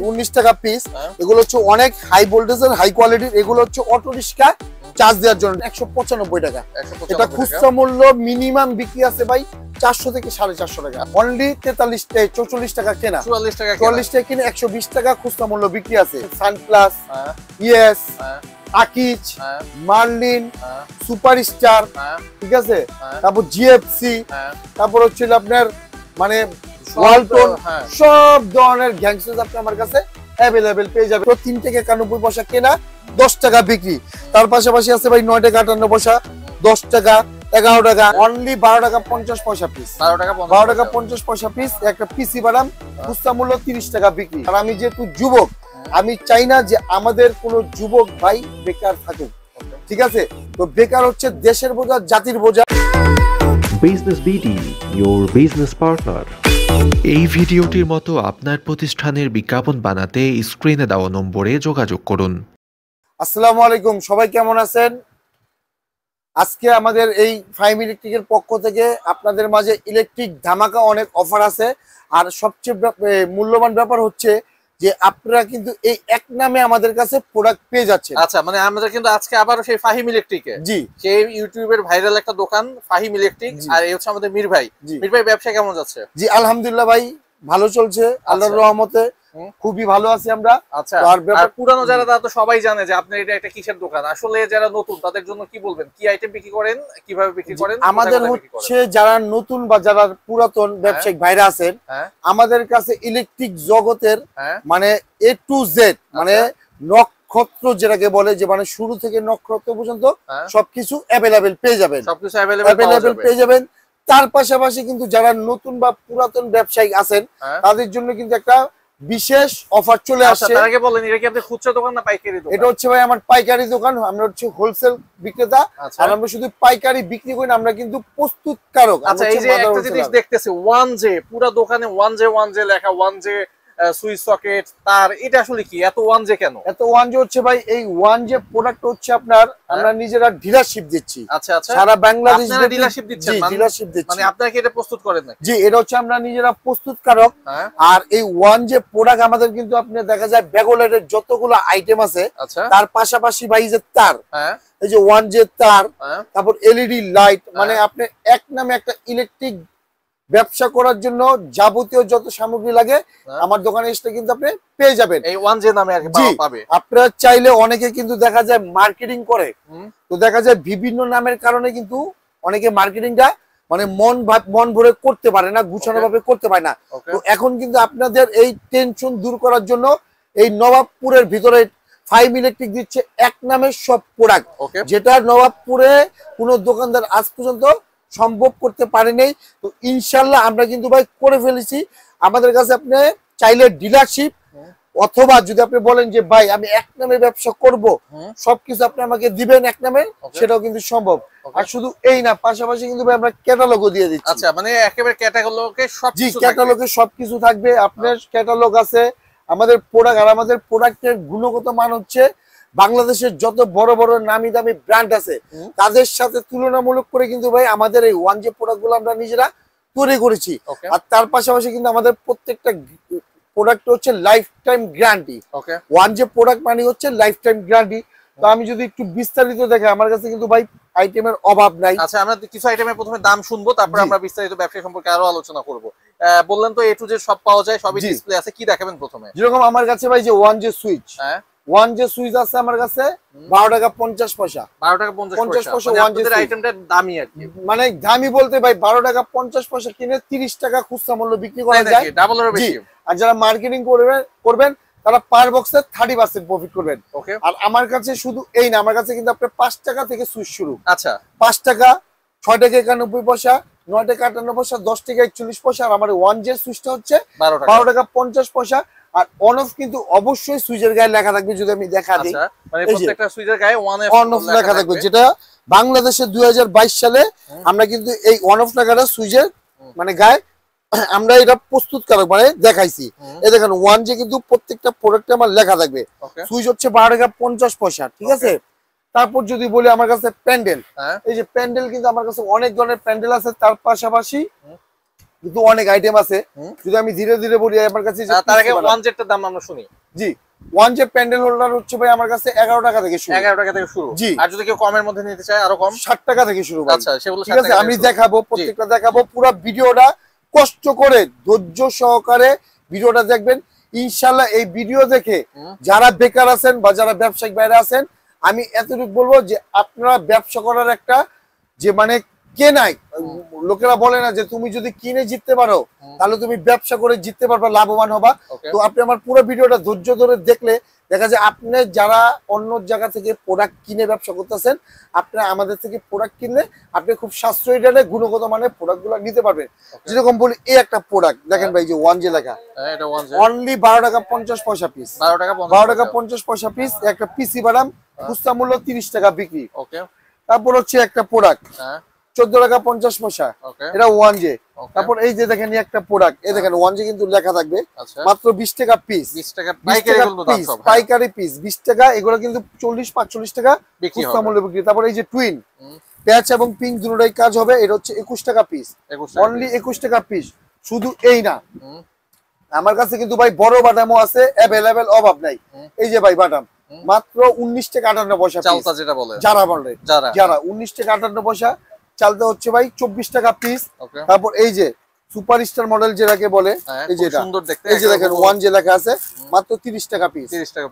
19 টাকা পিস। এগুলো হচ্ছে অনেক হাই ভোল্টেজের, হাই কোয়ালিটির। এগুলো হচ্ছে অটো রিক্সা চার্জ দেওয়ার জন্য 195 টাকা। এটা খুচরা মূল্য মিনিমাম বিক্রি আছে ভাই 400 থেকে 450 টাকা। অনলি 44 টাকা কেনা, 44 টাকা কিনে 120 টাকা খুচরা মূল্য বিক্রি আছে। Sunplus, Yes, Akij, Marlin, superstar, ঠিক আছে, তারপর জিএফসি, তারপর হচ্ছিল আপনার মানে ওয়ালটন, সব ধরনের গ্যাংস্টার আপনি আমার কাছে অ্যাভেলেবেল পেয়ে যাবেন। 3 থেকে 91 পয়সা কেনা, 10 টাকা বিক্রি। তার পাশাপাশি আছে ভাই 9 টাকা 58 পয়সা, 10 টাকা, 11 টাকা, অনলি 12 টাকা 50 পয়সা পিস। 12 টাকা 50 পয়সা পিস একটা পিসি বাদাম, খুচরা মূল্য 30 টাকা বিক্রি। আর আমি যেহেতু যুবক, আমি চাই না যে আমাদের কোনো যুবক ভাই বেকার থাকুক, ঠিক আছে? তো বেকার হচ্ছে দেশের বোঝা, জাতির বোঝা। Business BD, your business partner। এই ভিডিওটির মতো আপনার প্রতিষ্ঠানের বিজ্ঞাপন বানাতে স্ক্রিনে দেওয়া নম্বরে যোগাযোগ করুন। আসসালামু আলাইকুম, সবাই কেমন আছেন? আজকে আমাদের এই ফাইম ইলেকট্রিকের পক্ষ থেকে আপনাদের মাঝে ইলেকট্রিক ধামাকা অনেক অফার আছে। আর সবচেয়ে মূল্যবান ব্যাপার হচ্ছে যে আপনারা কিন্তু এই এক নামে আমাদের কাছে প্রোডাক্ট পেয়ে যাচ্ছেন। আচ্ছা, মানে আমাদের কিন্তু আজকে আবারও সেই ফাহিম ইলেকট্রিকে, জি, সেই ইউটিউবের ভাইরাল একটা দোকান ফাহিম ইলেকট্রিক। আর এই হচ্ছে আমাদের মীর ভাই। মীর ভাই, ব্যবসা কেমন যাচ্ছে? জি আলহামদুলিল্লাহ ভাই, ভালো চলছে আল্লাহর রহমতে, খুবই ভালো আছি আমরা। আচ্ছা, আর পুরানো যারা তারা তো সবাই জানে যে আপনার এটা একটা কিসের দোকান। আসলে যারা নতুন তাদের জন্য কি বলবেন, কি আইটেম বিক্রি করেন, কিভাবে বিক্রি করেন? আমাদের হচ্ছে যারা নতুন বা যারা পুরাতন ব্যবসায়িক ভাইরা আছেন, আমাদের কাছে ইলেকট্রিক জগতের মানে A to Z, মানে নক্ষত্র যেটাকে বলে, যে মানে শুরু থেকে নক্ষত্র পর্যন্ত সবকিছু অ্যাভেলেবেল পেয়ে যাবেন, সবকিছু অ্যাভেলেবেল পেয়ে যাবেন। তার পাশাপাশি কিন্তু যারা নতুন বা পুরাতন ব্যবসায়ী আছেন তাদের জন্য কিন্তু একটা বিশেষ অফার চলে আসছে। তার আগে বলেন, এটা কি আপনাদের খুচরা দোকান না পাইকারি দোকান? এটা হচ্ছে ভাই আমার পাইকারি দোকান। আমরা হচ্ছে হোলসেল বিক্রেতা, আর আমরা শুধু পাইকারি বিক্রি করি না, আমরা কিন্তু প্রস্তুতকারক। আচ্ছা, এই যে একটা জিনিস দেখতেছি 1J, পুরো দোকানে 1J লেখা, 1J সুইচ সকেট, তার এটা আসলে কি এত 1J কেন? এত 1J হচ্ছে ভাই, এই 1J প্রোডাক্ট হচ্ছে আপনার আমরা নিজেরা ডিলারশিপ দিচ্ছি। আচ্ছা আচ্ছা, সারা বাংলাদেশ আপনারা ডিলারশিপ দিচ্ছেন? জি, ডিলারশিপ দিচ্ছি। মানে আপনারা কি এটা প্রস্তুত করেন নাকি? জি, এটা হচ্ছে আমরা নিজেরা প্রস্তুতকারক। আর এই 1J প্রোডাক্ট আমাদের কিন্তু আপনি দেখা যায় ব্যাগোলাইটের যতগুলো আইটেম আছে, তার পাশাপাশি ভাই যে তার, এই যে 1J তার, তারপর এলইডি লাইট, মানে আপনি এক নামে একটা ইলেকট্রিক ব্যবসা করার জন্য যাবতীয় যত সামগ্রী লাগে আমার দোকানে এসে কিন্তু আপনি পেয়ে যাবেন। এই 1J নামে আর কি পাবে। আপনারা চাইলে অনেকে কিন্তু দেখা যায় মার্কেটিং করে, তো দেখা যায় বিভিন্ন নামের কারণে কিন্তু অনেকে মার্কেটিংটা মানে মন ভরে করতে পারে না, গুছানো ভাবে করতে পারে না। তো এখন কিন্তু আপনাদের এই টেনশন দূর করার জন্য এই নবাবপুরের ভিতরে ফাইম ইলেকট্রিক দিচ্ছে এক নামের সব প্রোডাক্ট, যেটা নবাবপুরে কোনো দোকানদার আজ পর্যন্ত সম্ভব করতে পারেনি। তো ইনশাল্লাহ আমরা কিন্তু ভাই করে ফেলেছি। আমাদের কাছে আপনি চাইলে ডিলারশিপ, অথবা যদি আপনি বলেন যে ভাই আমি এক নামে ব্যবসা করব, সবকিছু আপনি আমাকে দিবেন এক নামে, সেটাও কিন্তু সম্ভব। আর শুধু এই না, পাশাপাশি কিন্তু ভাই আমরা ক্যাটালগও দিয়ে দিচ্ছি। আচ্ছা, মানে একেবারে ক্যাটালগে সবকিছু, ক্যাটালগে সবকিছু থাকবে। আপনার ক্যাটালগ আছে আমাদের প্রোডাক্ট, আর আমাদের প্রোডাক্টের গুণগত মান হচ্ছে বাংলাদেশের যত বড় বড় নামি দামি ব্র্যান্ড আছে তাদের সাথে তুলনামূলক করে কিন্তু ভাই আমাদের এই 1J প্রোডাক্ট গুলো আমরা নিজেরা তৈরি করেছি। আর তার পাশাপাশি কিন্তু আমাদের প্রত্যেকটা প্রোডাক্ট হচ্ছে life time guarantee. 1J product মানে হচ্ছে লাইফ টাইম গ্যারান্টি। তো আমি যদি একটু বিস্তারিত দেখে, আমার কাছে কিন্তু ভাই আইটেমের অভাব নাই। আচ্ছা, আমরা কিছু আইটেমের প্রথমে দাম শুনবো, তারপর আমরা বিস্তারিত ব্যবসা সম্পর্কে আরো আলোচনা করব। বললেন তো A to Z সব পাওয়া যায়, সবই ডিসপ্লে আছে। কি দেখাবেন প্রথমে? যেরকম আমার কাছে ভাই যে 1J সুইচ, 1J সুইচ আছে আমার কাছে 12 টাকা 50 পয়সা। 12 টাকা 50 পয়সা 1J আইটেমটার দামই আর কি, মানে দামি বলতে ভাই 12 টাকা 50 পয়সা কিনে 30 টাকা খুচরা মূল্য বিক্রি করা যায়, ডাবলের বেশি। আর যারা মার্কেটিং করবেন তারা পার বক্সে 30% প্রফিট করবেন। আর আমার কাছে শুধু এই না, আমার কাছে কিন্তু আপনার 5 টাকা থেকে সুইচ শুরু। আচ্ছা, 5 টাকা, 6 টাকা 91 পয়সা, 9 টাকা 58 পয়সা, 10 টাকা 41 পয়সা। আর আমার 1J সুইচটা হচ্ছে 12 টাকা 50 পয়সা। আর অন অফ কিন্তু অবশ্যই সুইচের গায়ে লেখা থাকবে, যদি আমি দেখা দিই। মানে প্রত্যেকটা সুইচের গায়ে অন অফ লেখা থাকবে, যেটা বাংলাদেশে 2022 সালে আমরা কিন্তু এই অন অফ লেখাটা সুইচের মানে গায়ে আমরা এটা প্রস্তুতকারক মানে দেখাইছি। এই দেখেন 1J কিন্তু প্রত্যেকটা প্রোডাক্টে আমার লেখা থাকবে। সুইচ হচ্ছে 12 টাকা 50 পয়সা, ঠিক আছে। তারপর যদি বলি আমার কাছে প্যান্ডেল, এই যে প্যান্ডেল কিন্তু আমার কাছে অনেক ধরনের প্যান্ডেল আছে। তার পাশাপাশি কিন্তু অনেক আইটেম আছে, যদি আমি ধীরে ধীরে বলি আমার কাছে। তার আগে 1Z এর দাম আমরা শুনি। জি, 1Z প্যান্ডেল হোল্ডার হচ্ছে ভাই আমার কাছে 11 টাকা থেকে শুরু। 11 টাকা থেকে শুরু। জি। আর যদি কেউ কমের মধ্যে নিতে চায় আরো কম, 60 টাকা থেকে শুরু ভাই। আচ্ছা, সেগুলো ঠিক আছে, আমি দেখাবো, প্রত্যেকটা দেখাবো। পুরো ভিডিওটা কষ্ট করে ধৈর্য সহকারে ভিডিওটা দেখবেন ইনশাআল্লাহ। এই ভিডিও দেখে যারা বেকার আছেন বা যারা ব্যবসায়িক বাইরে আছেন, আমি এতটুকু বলবো যে আপনারা ব্যবসা করার একটা যে মানে কেনাই, লোকেরা বলে না যে তুমি যদি কিনে জিততে পারো তাহলে তুমি ব্যবসা করে জিততে পারবা, লাভবান হবা। তো আপনি আমার পুরো ভিডিওটা ধৈর্য ধরে দেখলে দেখা যায় আপনি যারা অন্য জায়গা থেকে প্রোডাক্ট কিনে ব্যবসা করতেছেন, আপনারা আমাদের থেকে প্রোডাক্ট কিনলে আপনি খুব সাশ্রয়ী রেটে গুণগত মানের প্রোডাক্টগুলো নিতে পারবেন। যেরকম বলি, এই একটা প্রোডাক্ট দেখেন ভাই, যে 1Z লেখা, অনলি 12 টাকা 50 পয়সা পিস। 12 টাকা 50 পয়সা পিস। একটা পিসি বাদাম খুচরা মূল্য 30 টাকা বিক্রি। তারপর হচ্ছে একটা প্রোডাক্ট 14 টাকা 50 পয়সা, এটা 1Z। তারপর এই যে দেখেন একটা প্রোডাক্ট, এই দেখেন 1Z কিন্তু লেখা থাকবে, মাত্র 20 টাকা পিস। 20 টাকা পাইকারি পিস 20 টাকা। এগুলো কিন্তু 40-45 টাকা খুচরা মূল্য বিক্রি। তারপর এই যে টুইন প্যাচ এবং পিঙ্ক দুটোই কাজ হবে, এটা হচ্ছে 21 টাকা পিস, অনলি 21 টাকা পিস। শুধু এই না, আমার কাছে কিন্তু ভাই বড় বাদামও আছে, অ্যাভেলেবেল, অভাব নাই। এই যে ভাই বাদাম মাত্র 19 টাকা 58 পয়সা, চালতা যেটা বলে, যারা বলে যারা 19 টাকা 58 পয়সা। চালতে হচ্ছে ভাই 24 টাকা পিস। তারপর এই যে সুপারস্টার মডেল যেটাকে বলে, এই যে সুন্দর দেখতে, এই যে দেখেন 1Z লেখা আছে, মাত্র 30 টাকা পিস,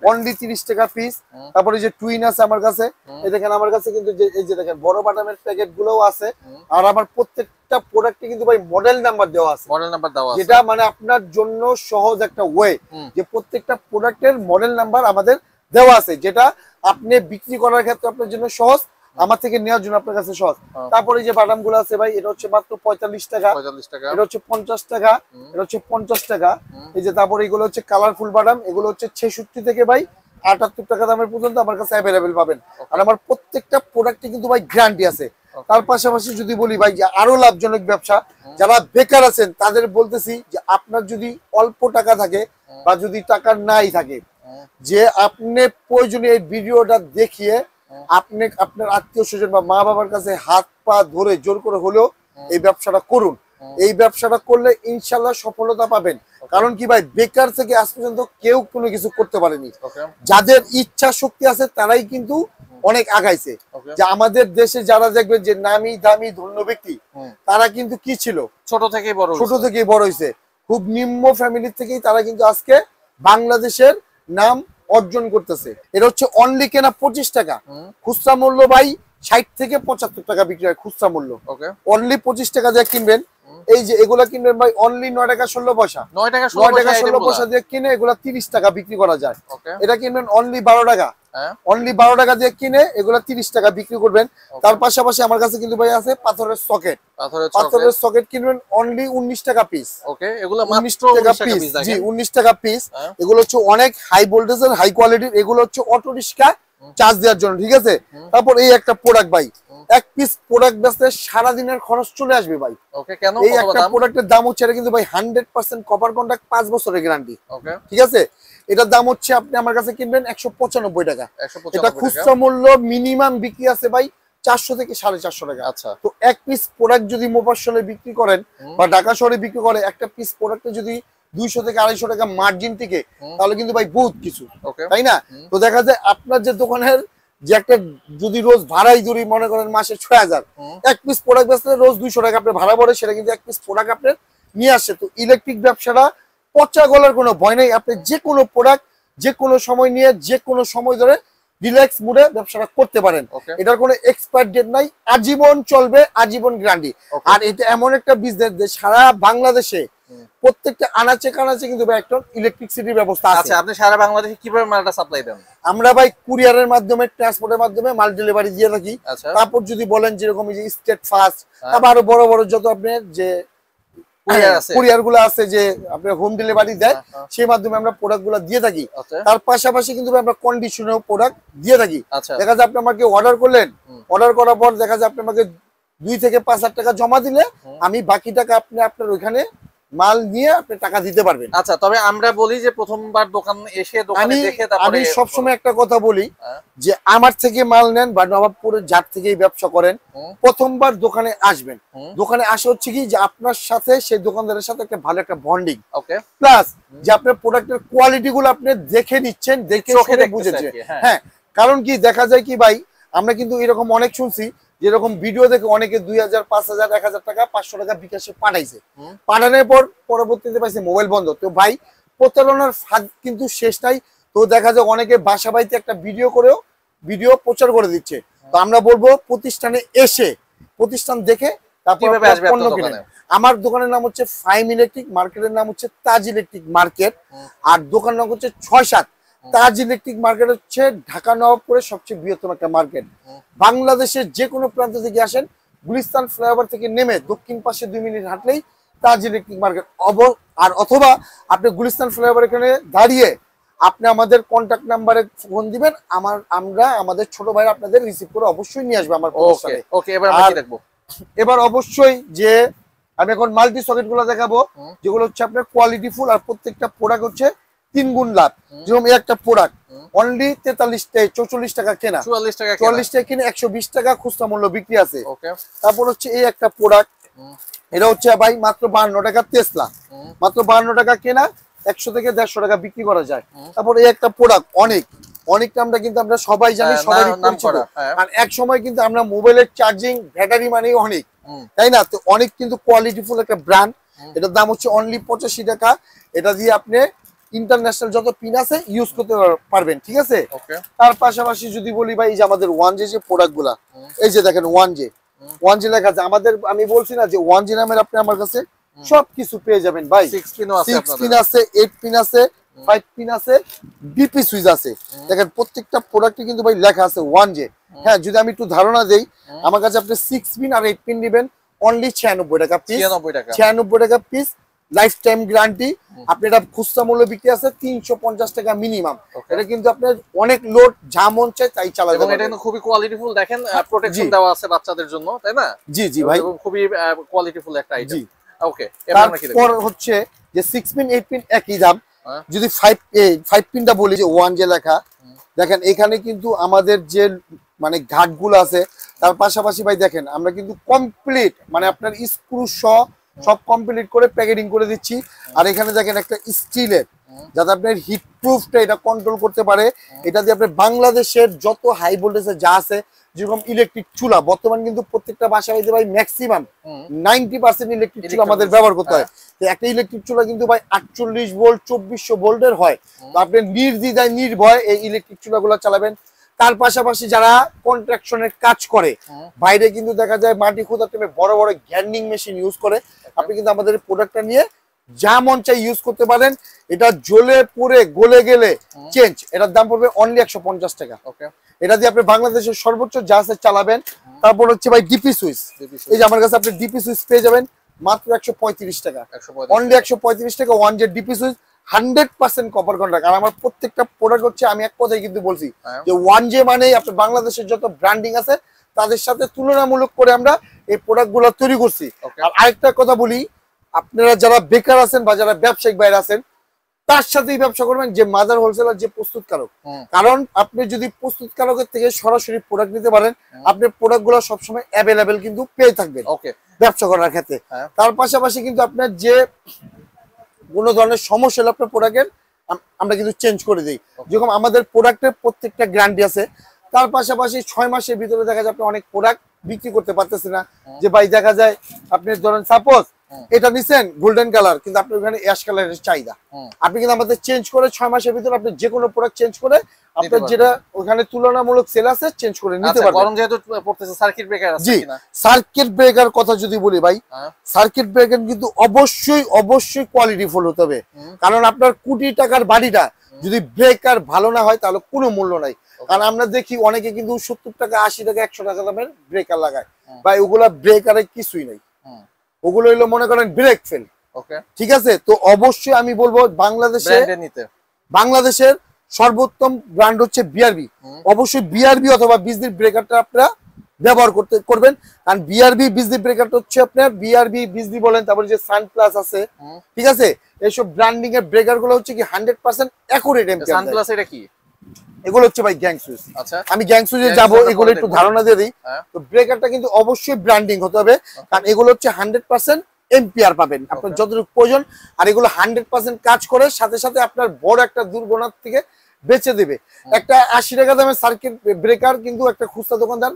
অনলি 30 টাকা পিস। তারপর এই যে টুইন আছে আমার কাছে, এই দেখেন আমার কাছে কিন্তু এই যে দেখেন বড় বাদামের প্যাকেট গুলোও আছে। আর আমার প্রত্যেকটা প্রোডাক্টে কিন্তু ভাই মডেল নাম্বার দেওয়া আছে, যেটা মানে আপনার জন্য সহজ একটা ওয়ে, যে প্রত্যেকটা প্রোডাক্টের মডেল নাম্বার আমাদের দেওয়া আছে, যেটা আপনি বিক্রি করার ক্ষেত্রে আপনার জন্য সহজ, আমার থেকে নেওয়ার জন্য আপনার কাছে সহজ। তারপরে যে বাদাম গুলো আছে ভাই, এটা হচ্ছে মাত্র 45 টাকা, এটা হচ্ছে 50 টাকা, এটা হচ্ছে 50 টাকা। এই যে তারপরে এগুলো হচ্ছে কালারফুল বাদাম, এগুলো হচ্ছে 66 থেকে ভাই 78 টাকা দামের পর্যন্ত আমার কাছে অ্যাভেলেবেল পাবেন। আর আমার প্রত্যেকটা প্রোডাক্টে কিন্তু ভাই গ্যারান্টি আছে। তার পাশাপাশি যদি বলি ভাই যে আরো লাভজনক ব্যবসা, যারা বেকার আছেন তাদের বলতেছি যে আপনার যদি অল্প টাকা থাকে বা যদি টাকা নাই থাকে, যে আপনি প্রয়োজনে এই ভিডিওটা দেখিয়ে আপনি আপনার আত্মীয় স্বজন বা মা বাবার কাছে হাত পা ধরে জোর করে হলেও এই ব্যবসাটা করুন। এই ব্যবসাটা করলে ইনশাল্লাহ সফলতা পাবেন। কারণ কি ভাই, বেকার থেকে আজ পর্যন্ত কেউ কোনো কিছু করতে পারেনি। যাদের ইচ্ছা শক্তি আছে তারাই কিন্তু অনেক আগাইছে। যে আমাদের দেশে যারা দেখবেন যে নামি দামি ধন্য ব্যক্তি, তারা কিন্তু কি ছিল, ছোট থেকেই বড় হয়েছে, খুব নিম্ন ফ্যামিলি থেকেই তারা কিন্তু আজকে বাংলাদেশের নাম অর্জন করতেছে। এটা হচ্ছে অনলি কেনা 25 টাকা, খুচরা মূল্য ভাই 60 থেকে 75 টাকা বিক্রি হয় খুচরা মূল্য। অনলি 25 টাকা দিয়ে কিনবেন। এই যে এগুলা কিনবেন ভাই অনলি 9 টাকা 16 পয়সা, 9 টাকা 16 পয়সা দিয়ে কিনে এগুলা 30 টাকা বিক্রি করা যায়। এটা কিনবেন অনলি 12 টাকা, অনলি 12 টাকা দিয়ে কিনে এগুলা 30 টাকা বিক্রি করবেন। তার পাশাপাশি আমার কাছে কিন্তু ভাই আছে পাথরের সকেট কিনবেন অনলি 19 টাকা পিস। এগুলো মাত্র 19 টাকা পিস। জি, 19 টাকা পিস। এগুলো হচ্ছে অনেক হাই ভোল্টেজের, হাই কোয়ালিটির। এগুলো হচ্ছে অটো রিক্সা চার্জ দেওয়ার জন্য, ঠিক আছে। তারপর এই একটা প্রোডাক্ট ভাই, এক পিস প্রোডাক্ট বেচতে সারা দিনের খরচ চলে আসবে ভাই। এই একটা প্রোডাক্টের দাম হচ্ছে, এটা কিন্তু ভাই 100% কপার কন্টাক্ট, 5 বছরের গ্যারান্টি, ঠিক আছে। এটার দাম হচ্ছে আপনি আমার কাছে কিনবেন 195 টাকা। এটা খুচরা মূল্য মিনিমাম বিক্রি আছে ভাই 400 থেকে 450 টাকা। তো এক পিস প্রোডাক্ট যদি মোবাশলে বিক্রি করেন বা ঢাকা শহরে বিক্রি করে, একটা পিস প্রোডাক্টে যদি 200 থেকে 250 টাকা মার্জিন থেকে, তাহলে কিন্তু ভাই বহুত কিছু, তাই না। তো দেখা যায় আপনার যে দোকানের যে একটা যদি রোজ ভাড়াই ধরি মনে করেন মাসে 6000, এক পিস প্রোডাক্ট বেচলে রোজ 200 টাকা আপনার ভাড়া পড়ে, সেটা কিন্তু এক পিস প্রোডাক্ট আপনার নিয়ে আসছে। তো ইলেকট্রিক ব্যবসাটা পচা গলার কোনো ভয় নেই। আপনি যে কোনো প্রোডাক্ট যে কোনো সময় নিয়ে যে কোনো সময় ধরে রিল্যাক্স মুডে ব্যবসাটা করতে পারেন। এটার কোনো এক্সপায়ার ডেট নাই, আজীবন চলবে, আজীবন গ্যারান্টি। আর এটা এমন একটা বিজনেস যে সারা বাংলাদেশে প্রত্যেকটা আনাচে কানাচে কিন্তু একটা ইলেকট্রিসিটির ব্যবস্থা আছে। আচ্ছা, আপনি সারা বাংলাদেশে কিভাবে মালটা সাপ্লাই দেন? আমরা ভাই কুরিয়ারের মাধ্যমে, ট্রান্সপোর্টের মাধ্যমে মাল ডেলিভারি দিয়ে থাকি। তারপর যদি বলেন যেরকম এই যে স্টেট ফাস্ট, তারপর আরো বড় বড় যত আপনার যে কুরিয়ার গুলো আছে যে আপনার হোম ডেলিভারি দেয়, সেই মাধ্যমে আমরা প্রোডাক্ট গুলো দিয়ে থাকি। তার পাশাপাশি কিন্তু আমরা কন্ডিশনাল প্রোডাক্ট দিয়ে থাকি। দেখা যায় আপনি আমাকে অর্ডার করলেন, অর্ডার করার পর দেখা যায় আপনি আমাকে 2 থেকে 5 হাজার টাকা জমা দিলে আমি বাকি টাকা আপনি আপনার ওইখানে মাল নিয়ে আপনি টাকা দিতে পারবেন। আচ্ছা, তবে আমরা বলি যে প্রথমবার দোকান এসে দোকানে দেখে তারপরে আমি সবসময় একটা কথা বলি যে আমার থেকে মাল নেন বা নবাবপুরের যার থেকেই ব্যবসা করেন, প্রথমবার দোকানে আসবেন, দোকানে আসা হচ্ছে কি যে আপনার সাথে সেই দোকানদারের সাথে একটা ভালো একটা বন্ডিং, ওকে, প্লাস যে আপনার প্রোডাক্টের কোয়ালিটি গুলো আপনি দেখে নিচ্ছেন, দেখে বুঝেছেন। হ্যাঁ, কারণ কি দেখা যায় কি ভাই, আমরা কিন্তু এরকম অনেক শুনছি যেরকম ভিডিও দেখে অনেকে 2000, 5000, 1000 টাকা, 500 টাকা বিকাশে পাঠাইছে, পাঠানোর পর পরবর্তীতে পাইছে মোবাইল বন্ধ। তো ভাই প্রতারণার ফাঁদ কিন্তু শেষ নাই। তো দেখা যায় অনেকে বাসা বাড়িতে একটা ভিডিও করেও ভিডিও প্রচার করে দিচ্ছে। তো আমরা বলবো প্রতিষ্ঠানে এসে প্রতিষ্ঠান দেখে তারপর পণ্য কিনেন। আমার দোকানের নাম হচ্ছে ফাইম ইলেকট্রিক, মার্কেটের নাম হচ্ছে তাজ ইলেকট্রিক মার্কেট, আর দোকান নাম হচ্ছে 6-7। তাজ ইলেকট্রিক মার্কেট হচ্ছে ঢাকা নবাবপুরের সবচেয়ে বৃহত্তম একটা মার্কেট। বাংলাদেশের যে কোনো প্রান্ত থেকে আসেন, গুলিস্তান ফ্লাইওভার থেকে নেমে দক্ষিণ পাশে 2 মিনিট হাঁটলেই তাজ ইলেকট্রিক মার্কেট। আর অথবা আপনি গুলিস্তান ফ্লাইওভার এখানে দাঁড়িয়ে আপনি আমাদের কন্ট্যাক্ট নাম্বারে ফোন দিবেন, আমরা আমাদের ছোট ভাই আপনাদের রিসিভ করে অবশ্যই নিয়ে আসবে আমার প্রতিষ্ঠানে। ওকে, এবার আমরা কি দেখবো? এবার অবশ্যই যে আমি এখন মাল্টি সকেট গুলো দেখাবো, যেগুলো হচ্ছে আপনার কোয়ালিটি ফুল, আর প্রত্যেকটা প্রোডাক্ট হচ্ছে 3 গুণ লাভ। যেরকম এই একটা প্রোডাক্ট অনলি 44 টাকা কেনা, 44 টাকা কিনে 120 টাকা খুচরা মূল্য বিক্রি আছে। তারপর হচ্ছে এই একটা প্রোডাক্ট, এটা হচ্ছে ভাই মাত্র 52 টাকা টেসলা, মাত্র 52 টাকা কেনা, 100 থেকে 150 টাকা বিক্রি করা যায়। তারপর এই একটা প্রোডাক্ট অনেকটা আমরা সবাই জানি, সবারই পরিচিত। আর এক সময় কিন্তু আমরা মোবাইলের চার্জিং ব্যাটারি মানেই অনেক, তাই না? তো অনেক কিন্তু কোয়ালিটিফুল একটা ব্র্যান্ড, এটার দাম হচ্ছে অনলি 85 টাকা। এটা দিয়ে আপনি ইন্টারন্যাশনাল যত পিন আছে ইউজ করতে পারবেন, ঠিক আছে? তার পাশাপাশি যদি বলি ভাই, এই যে আমাদের 1J যে প্রোডাক্ট গুলা, এই যে দেখেন 1J লেখা আছে আমাদের। আমি বলছি না যে 1J নামের আপনি আমার কাছে সবকিছু পেয়ে যাবেন ভাই। 6 পিন আছে, 8 পিন আছে, 5 পিন আছে, ডিপি সুইচ আছে। দেখেন প্রত্যেকটা প্রোডাক্টে কিন্তু ভাই লেখা আছে 1J। হ্যাঁ, যদি আমি একটু ধারণা দেই, আমার কাছে আপনি 6 পিন আর 8 পিন নেবেন অনলি 96 টাকা পিস, 96 টাকা পিস, লাইফ টাইম গ্যারান্টি। আপনি এটা খুচরা মূল্য বিক্রি আছে 350 টাকা মিনিমাম। এটা কিন্তু আপনার অনেক লোড যা মন চায় তাই চালাতে পারবেন। এটা কিন্তু খুবই কোয়ালিটিফুল, দেখেন প্রোটেকশন দেওয়া আছে বাচ্চাদের জন্য, তাই না? জি জি ভাই, খুবই কোয়ালিটিফুল একটা আইটেম। ওকে, এরপর হচ্ছে যে 6 পিন 8 পিন একই দাম। যদি 5 পিনটা বলি যে 1J লেখা, দেখেন এখানে কিন্তু আমাদের যে মানে ঘাটগুলো আছে, তার পাশাপাশি ভাই দেখেন আমরা কিন্তু কমপ্লিট মানে আপনার স্ক্রু সহ সব কমপ্লিট করে প্যাকেটিং করে দিচ্ছি। আর এখানে দেখেন একটা স্টিলের, যাতে আপনার হিট প্রুফটা এটা কন্ট্রোল করতে পারে। এটা দিয়ে আপনার বাংলাদেশের যত হাই ভোল্টেজে যা আছে, যেরকম ইলেকট্রিক চুলা, বর্তমান কিন্তু প্রত্যেকটা বাসায় ভাই ম্যাক্সিমাম 90% ইলেকট্রিক চুলা আমাদের ব্যবহার করতে হয়। তো একটা ইলেকট্রিক চুলা কিন্তু ভাই 48 ভোল্ট 2400 ভোল্টের হয়। তো আপনি নির্দ্বিধায় নির্ভয় এই ইলেকট্রিক চুলাগুলো চালাবেন। তার পাশাপাশি যারা কন্ট্রাকশনের কাজ করে, বাইরে কিন্তু দেখা যায় মাটি খোদার টাইমে বড় বড় গ্যান্ডিং মেশিন ইউজ করে, আপনি কিন্তু আমাদের প্রোডাক্টটা নিয়ে যা মন চাই ইউজ করতে পারেন। এটা জ্বলে পুড়ে গলে গেলে চেঞ্জ, এটার দাম পড়বে অনলি 150 টাকা। এটা দিয়ে আপনি বাংলাদেশের সর্বোচ্চ যা আছে চালাবেন। তারপর হচ্ছে ভাই ডিপি সুইচ, এই যে আমার কাছে আপনি ডিপি সুইচ পেয়ে যাবেন মাত্র 135 টাকা, অনলি 135 টাকা। 1J DP switch 100% copper contract. আর আমার প্রত্যেকটা প্রোডাক্ট হচ্ছে, আমি এক কথাই কিন্তু বলছি যে 1J মানে আপনার বাংলাদেশের যত ব্র্যান্ডিং আছে তাদের সাথে তুলনামূলক করে আমরা এই প্রোডাক্ট গুলো তৈরি করছি। আর আরেকটা কথা বলি, আপনারা যারা বেকার আছেন বা যারা ব্যবসায়িক বাইরে আছেন, তার সাথেই ব্যবসা করবেন যে মাদার হোলসেলার, যে প্রস্তুতকারক। কারণ আপনি যদি প্রস্তুতকারকের থেকে সরাসরি প্রোডাক্ট নিতে পারেন, আপনি প্রোডাক্ট গুলো সবসময় অ্যাভেলেবেল কিন্তু পেয়ে থাকবেন ব্যবসা করার ক্ষেত্রে। তার পাশাপাশি কিন্তু আপনার যে কোনো ধরনের সমস্যা হলে আপনার প্রোডাক্টের আমরা কিন্তু চেঞ্জ করে দিই। যেরকম আমাদের প্রোডাক্টের প্রত্যেকটা গ্যারান্টি আছে। তার পাশাপাশি 6 মাসের ভিতরে দেখা যায় আপনি অনেক প্রোডাক্ট বিক্রি করতে পারতেছেন না, যে ভাই দেখা যায় আপনি ধরেন সাপোজ এটা নিছেন গোল্ডেন কালার, কিন্তু আপনার ওখানে অ্যাশ কালারের চাহিদা, আপনি কিন্তু আমাদের চেঞ্জ করে 6 মাসের ভিতরে আপনি যে কোনো প্রোডাক্ট চেঞ্জ করে আপনার যেটা ওখানে তুলনামূলক সেল আছে চেঞ্জ করে নিতে পারবেন। গরম যেহেতু পড়তেছে, সার্কিট ব্রেকার আছে কিনা? সার্কিট ব্রেকার কথা যদি বলি ভাই, সার্কিট ব্রেকার কিন্তু অবশ্যই কোয়ালিটিফুল হতে হবে। কারণ আপনার কোটি টাকার বাড়িটা যদি ব্রেকার ভালো না হয় তাহলে কোনো মূল্য নাই। কারণ আমরা দেখি অনেকে কিন্তু 70 টাকা 80 টাকা 100 টাকা দামের ব্রেকার লাগায়, ভাই ওগুলা ব্রেকারে কিছুই নাই, ওগুলো হইলো মনে করেন ব্রেক ফেল। ঠিক আছে, তো অবশ্যই আমি বলবো বাংলাদেশের সর্বোত্তম ব্র্যান্ড হচ্ছে বিআরবি। অবশ্যই বিআরবি অথবা বিজলি ব্রেকারটা আপনারা ব্যবহার করবেন। কারণ বিআরবি বিজলি ব্রেকারটা হচ্ছে আপনার বিআরবি বিজলি বলেন, তারপরে যে সান প্লাস আছে, ঠিক আছে, এইসব ব্র্যান্ডিং এর ব্রেকার গুলো হচ্ছে কি 100% অ্যাকুরেট এম্পিয়ার। সান প্লাস এটা কি? এগুলো হচ্ছে ভাই গ্যাং সুইচ। আচ্ছা, আমি গ্যাং সুইচে যাবো, এগুলো একটু ধারণা দিয়ে দিই। তো ব্রেকারটা কিন্তু অবশ্যই ব্র্যান্ডিং হতে হবে, কারণ এগুলো হচ্ছে 100% এম্পিয়ার পাবেন আপনার যতটুকু প্রয়োজন। আর এগুলো 100% কাজ করে, সাথে সাথে আপনার বড় একটা দুর্ঘটনা থেকে বেঁচে দেবে। একটা 80 টাকা দামের সার্কিট ব্রেকার কিন্তু একটা খুচরা দোকানদার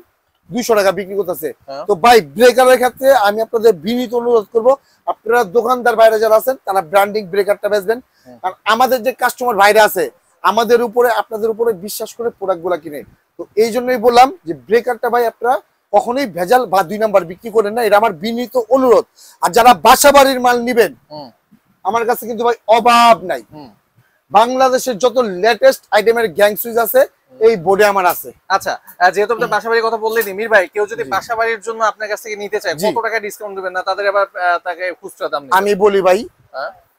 200 টাকা বিক্রি করতেছে। তো ভাই ব্রেকারের ক্ষেত্রে আমি আপনাদের বিনীত অনুরোধ করব, আপনারা দোকানদার বাইরে যারা আছেন তারা ব্র্যান্ডিং ব্রেকারটা বেচবেন। কারণ আমাদের যে কাস্টমার বাইরে আছে আমাদের উপরে আপনাদের উপরে বিশ্বাস করে প্রোডাক্ট গুলা কিনে। তো এই জন্যই বললাম যে ব্রেকারটা ভাই আপনারা কখনোই ভেজাল বা 2 নাম্বার বিক্রি করেন না, এটা আমার বিনীত অনুরোধ। আর যারা বাসা বাড়ির মাল নিবেন, আমার কাছে কিন্তু ভাই অভাব নাই। বাংলাদেশের যত লেটেস্ট আইটেমের গ্যাং সুইচ আছে এই বোর্ডে আমার আছে। আচ্ছা, যেহেতু আপনি বাসাবাড়ির কথা বললেন মির ভাই, কেউ যদি বাসাবাড়ির জন্য আপনার কাছ থেকে নিতে চায় কত টাকা ডিসকাউন্ট দিবেন? না তাদের আবার তাকে খুচরা দাম দিবেন? আমি বলি ভাই,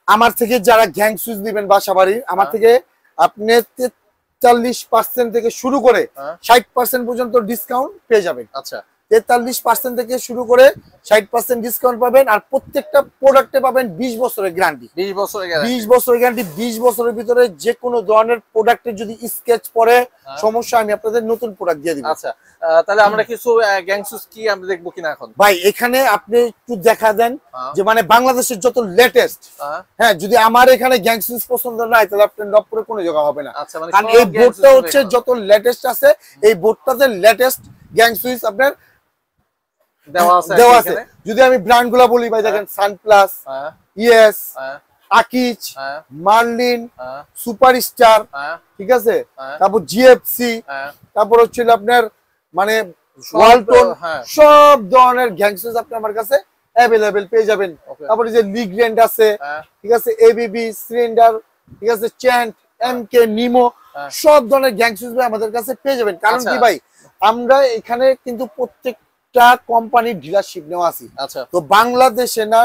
আমার থেকে যারা গ্যাং সুইচ দিবেন বাসাবাড়ির, আমার থেকে আপনি 43% থেকে শুরু করে 60% পর্যন্ত ডিসকাউন্ট পেয়ে যাবেন। আচ্ছা, 43% থেকে শুরু করে 60% ডিসকাউন্ট পাবেন। আর প্রত্যেকটা প্রোডাক্টে পাবেন 20 বছরের গ্যারান্টি। 20 বছরের গ্যারান্টি? 20 বছরের গ্যারান্টি। 20 বছরের ভিতরে যে কোনো ধরনের প্রোডাক্টের যদি স্কেচ পড়ে সমস্যা, আমি আপনাদের নতুন প্রোডাক্ট দিয়ে দিব। আচ্ছা, তাহলে আমরা কিছু গ্যাং সুইচ কি আমরা দেখবো কিনা এখন? ভাই এখানে আপনি একটু দেখা দেন যে মানে বাংলাদেশের যত লেটেস্ট, হ্যাঁ, যদি আমার এখানে গ্যাং সুইচ পছন্দ না হয় তাহলে আপনি নবপুরে কোনো জায়গা হবে না। আচ্ছা, মানে কারণ এই বোর্ডটা হচ্ছে যত লেটেস্ট আছে, এই বোর্ডটাতে লেটেস্ট গ্যাং সুইচ আপনার দেওয়া আছে। যদি আমি ব্র্যান্ড গুলা বলি ভাই, দেখেন sun plus, ES, Akij, Marlin, superstar, ঠিক আছে, তারপর জিএফসি, তারপর হচ্ছে আপনার মানে ওয়ালটন, সব ধরনের গ্যাং সুইচ আপনি আমার কাছে অ্যাভেলেবেল পেয়ে যাবেন। তারপরে যে লিগ্র্যান্ড আছে, ঠিক আছে, এবিবি, সিলিন্ডার, ঠিক আছে, চ্যান্ট, এমকে, নিমো, সব ধরনের গ্যাং সুইচ আমাদের কাছে পেয়ে যাবেন। কারণ কি ভাই, আমরা এখানে কিন্তু প্রত্যেকটা কোম্পানির ডিলারশিপ নেওয়া আছে। আচ্ছা, তো বাংলাদেশে না,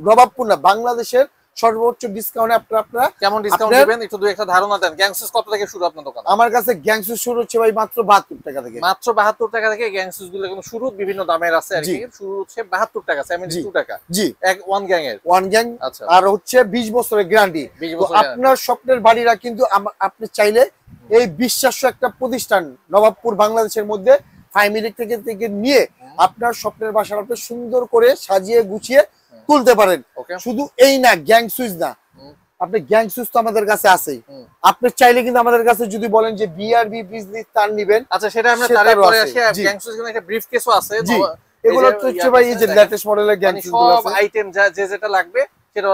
নবাবপুর না, বাংলাদেশের সর্বোচ্চ ডিসকাউন্টে আপনারা কেমন ডিসকাউন্ট দিবেন একটু দুই একটা ধারণা দেন। গ্যাং সুইচ কত থেকে শুরু আপনার দোকানে? আমার কাছে গ্যাং সুইচ শুরু হচ্ছে ভাই মাত্র 72 টাকা থেকে। মাত্র 72 টাকা থেকে গ্যাং সুইচ গুলো কিন্তু শুরু বিভিন্ন দামের আছে আর কি। শুরু হচ্ছে 72 টাকা, 72 টাকা। জি, এক ওয়ান গ্যাং এর, ওয়ান গ্যাং। আচ্ছা, আর হচ্ছে 20 বছরের গ্যারান্টি। তো আপনার স্বপ্নের বাড়িরা কিন্তু আপনি চাইলে এই বিশ্বাস্য একটা প্রতিষ্ঠান নবাবপুর বাংলাদেশের মধ্যে ফ্যামিলি থেকে নিয়ে আপনার স্বপ্নের বাসাটা আপনি সুন্দর করে সাজিয়ে গুছিয়ে তুলতে পারেন। শুধু এই না, গ্যাং সুইচ না, আপনি গ্যাং সুইচ তো আমাদের কাছে আছেই। আপনি চাইলে কিন্তু আমাদের কাছে যদি বলেন যে বিআরবি বিজলি তার নিবেন, আচ্ছা, সেটা আমরা তারপরে আসি। গ্যাং সুইচ কিন্তু একটা ব্রিফ কেসও আছে। এগুলো হচ্ছে ভাই এই যে লেটেস্ট মডেলের গ্যাং সুইচ গুলো আছে, সব আইটেম যে যেটা লাগবে সেটা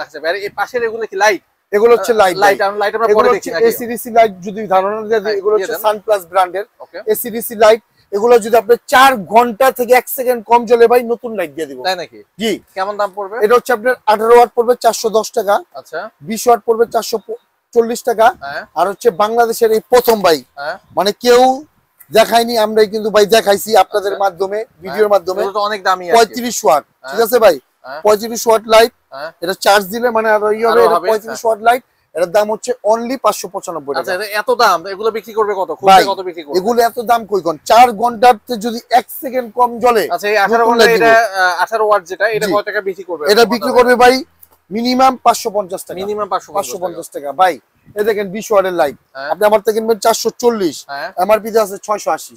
রাখছে। আর এই পাশের এগুলো কি লাইট? এগুলো হচ্ছে লাইট। লাইট আমরা পরে দেখি নাকি। এসিডিসি লাইট যদি ধারণা দিয়ে দিই, এগুলো হচ্ছে সান প্লাস ব্র্যান্ডের এসিডিসি লাইট। এগুলো যদি আপনি 4 ঘন্টা থেকে 1 সেকেন্ড কম জ্বলে ভাই নতুন লাইট দিয়ে দিব। তাই নাকি? জি। কেমন দাম পড়বে? এটা হচ্ছে আপনার 18 ওয়াট পড়বে 410 টাকা। আচ্ছা, 20 ওয়াট পড়বে 440 টাকা। আর হচ্ছে বাংলাদেশের এই প্রথম ভাই, মানে কেউ দেখায়নি, আমরাই কিন্তু ভাই দেখাইছি আপনাদের মাধ্যমে, ভিডিওর মাধ্যমে। এটা তো অনেক দামি আছে। 35 ওয়াট, ঠিক আছে ভাই, 35 ওয়াট লাইট। এটা চার্জ দিলে মানে আর এই হবে, এটা 35 ওয়াট লাইট। এর দাম হচ্ছে অনলি 595 টাকা। আচ্ছা, এত দাম, এগুলো বিক্রি করবে কত? খুলে কত বিক্রি করবে? এগুলো এত দাম কই কোন? 4 ঘন্টাতে যদি 1 সেকেন্ড কম জ্বলে। আচ্ছা, এই 18 ঘন্টা, এটা 18 ওয়াট যেটা, এটা কত টাকা বিক্রি করবে? এটা বিক্রি করবে ভাই মিনিমাম 550 টাকা। মিনিমাম 550 টাকা ভাই। এই দেখেন 20 ওয়াটের লাইট, আপনি আমার থেকে কিনবেন 440, এমআরপি তে আছে 680।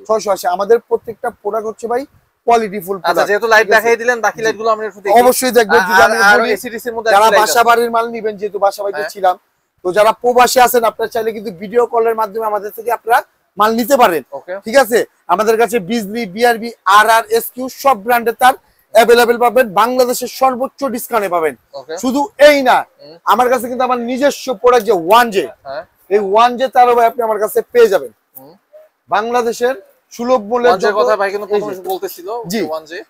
680। আমাদের প্রত্যেকটা প্রোডাক্ট হচ্ছে ভাই কোয়ালিটিফুল প্রোডাক্ট। আচ্ছা, যেহেতু লাইট দেখাই দিলেন, বাকি লাইটগুলো আমরা একটু দেখি। অবশ্যই দেখবেন। যদি আমি বলি এসিডিসির মধ্যে যারা বাসা বাড়ির মাল নেবেন, যেহেতু বাসা বাড়িতে ছিলাম, তো যারা প্রবাসী আছেন আপনারা চাইলে কিন্তু ভিডিও কলের মাধ্যমে আমাদের থেকে আপনারা মাল নিতে পারেন। ঠিক আছে, আমাদের কাছে বিজলি, বিআরবি, আরআর, এসকিউ সব ব্র্যান্ডের তার অ্যাভেলেবেল পাবেন, বাংলাদেশের সর্বোচ্চ ডিসকাউন্টে পাবেন। শুধু এই না, আমার কাছে কিন্তু আমার নিজস্ব প্রোডাক্ট যে 1J, এই 1J তারও ভাই আপনি আমার কাছে পেয়ে যাবেন বাংলাদেশের সুলভ মূল্যের কথা ভাই কিন্তু বলতেছিল। জি,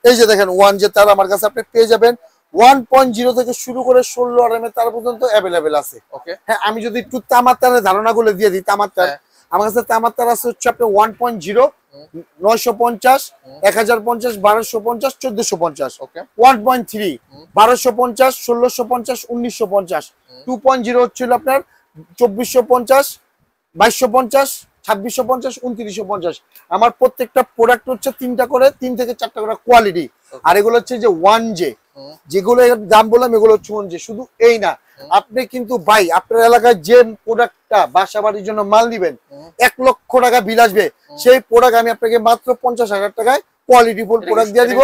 এই যে দেখেন 1J তার আমার কাছে আপনি পেয়ে যাবেন 1.0 থেকে শুরু করে 16 আরএম তার পর্যন্ত अवेलेबल আছে। হ্যাঁ, আমি যদি একটু তামার তারের ধারণাগুলো দিয়ে দিই, তামার তার আমার কাছে তামার তার আছে হচ্ছে আপনি 1.0, 950, 1050, 1250, 1450। 1.3 1250, 1650, 1950। 2.0 হচ্ছিল আপনার 2450, 2250, 2650 2950। আমার প্রত্যেকটা প্রোডাক্ট হচ্ছে 3টা করে 3 থেকে 4টা করে কোয়ালিটি। আর এগুলো হচ্ছে যে 1J, যেগুলো দাম বললাম এগুলো হচ্ছে 1J। শুধু এই না, আপনি কিন্তু ভাই আপনার এলাকায় যে প্রোডাক্টটা বাসা বাড়ির জন্য মাল দিবেন 1 লক্ষ টাকা বিল আসবে, সেই প্রোডাক্ট আমি আপনাকে মাত্র 50,000 টাকায় কোয়ালিটি ফুল প্রোডাক্ট দিয়ে দিব